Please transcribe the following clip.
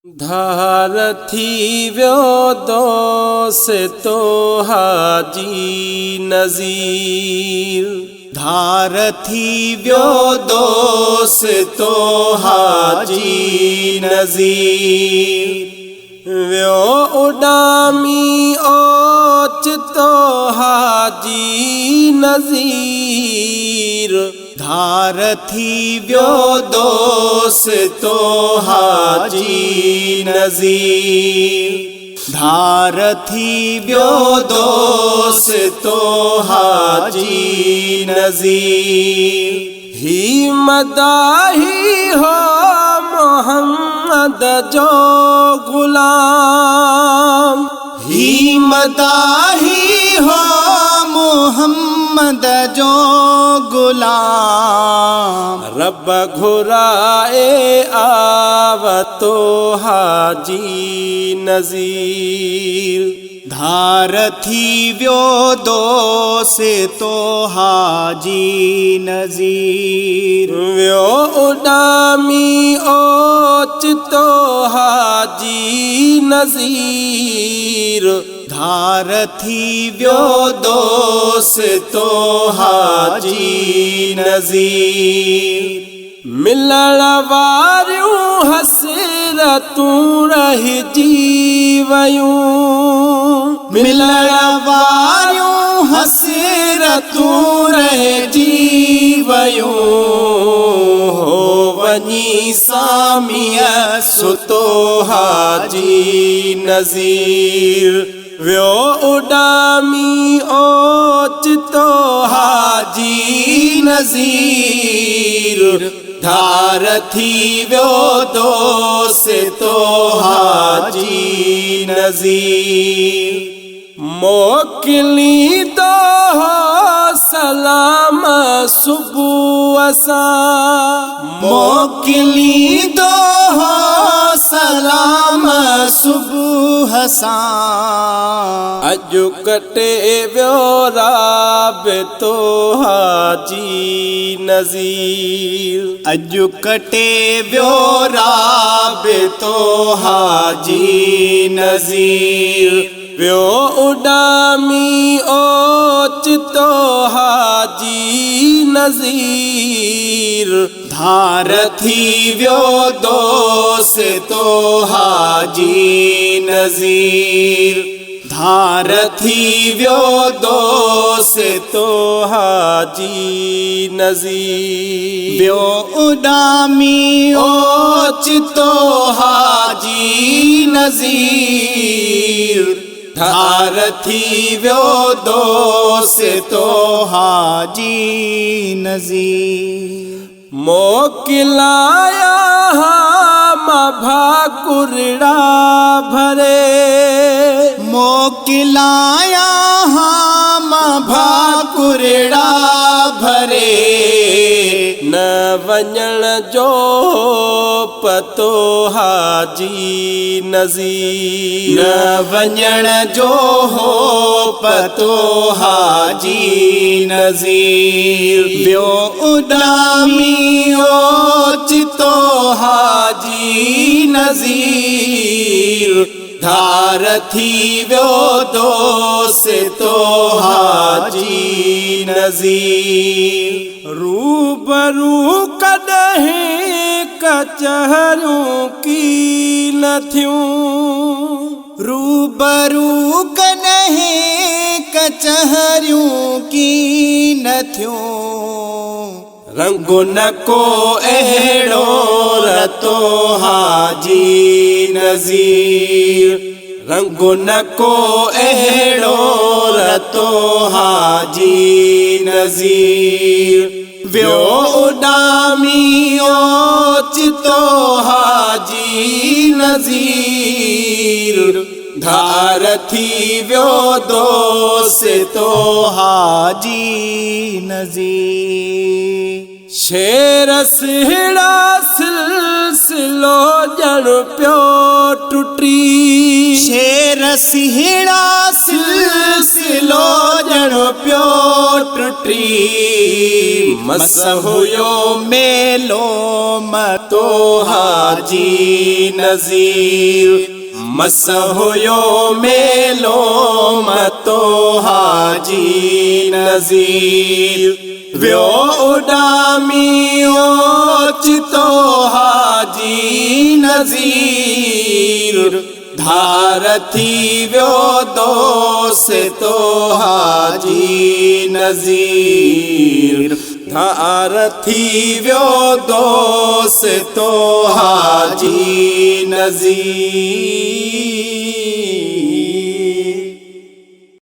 धार थी व्यो दोस्तो हाजी नज़ीर। धार थी व्यो दोस्तो हाजी नज़ीर। व्यो उडामी ओचितो हाजी नज़ीर। धार थी व्यो दोस्तो हाजी नज़ीर। धार थी व्यो दोस्तो हाजी नज़ीर। ही मदाही हो मोहम्मद जो गुलाम। ही मदाही हो मोहम्मद जो गुलाम। रब घुराए आवतो हाजी नज़ीर। धार थी व्यो दोस्तो हाजी नज़ीर। व्यो उडामी ओचितो हाजी नज़ीर। धार थी व्यो दोस्तो हाजी नज़ीर। मिलण वारियूं हसरतूं रहिजी वयूं। मिलण वारियूं हसरतूं रहिजी वयूं। हो वञी सामीअ सुतो हाजी नज़ीर। व्यो उडामी ओचितो हाजी नज़ीर। धार थी व्यो दोस्तो हाजी नज़ीर। मोकिली तो सलाम सुबुह सां। मोकिली दो सलाम सुबुह सां। अजु कटे व्यो राबितो हाजी नज़ीर। अजु कटे व्यो राबितो हाजी नज़ीर। व्यो उडामी ओचितो हाजी नज़ीर। धार थी व्यो दोस्तो हाजी नज़ीर। धार थी व्यो दोस्तो हाजी नज़ीर। व्यो उडामी ओचितो हाजी नज़ीर। धार थी व्यो दोस्तो हाजी नज़ीर। मोकिलाया मां भाकुरड़ा भरे। मोकिलाया मां भाकुरड़ा भरे। न वञण जो पतो हाजी नज़ीर। न वञण जो पतो हाजी नज़ीर। व्यो उडामी ओचितो हाजी नज़ीर। धार थी व्यो दोस्तो हाजी नज़ीर। रूबरू कॾहिं कचहरियूं की न थियूं। रूबरू कॾहिं कचहरियूं की न थियूं। रंगु न को अहिड़ो रतो हाजी नज़ीर। रंगु न को अहिड़ो रतो हाजी नज़ीर। व्यो उडामी ओचितो हाजी नज़ीर। धार थी व्यो दोस्तो हाजी नज़ीर। शेर सिहड़ा सिलसिलो ॼण पियो टुटी। शेर सिहड़ा सिलसिलो ॼण पियो टी मस हुयो मेलो मतो तो हाजी नज़ीर मस हुयो मेलो मतो हाजी नज़ीर व्यो उडामियो चितो हाजी नज़ीर धार थी व्यो दोस्तो हाजी नज़ीर धार थी व्यो दोस्तो हाजी नज़ीर।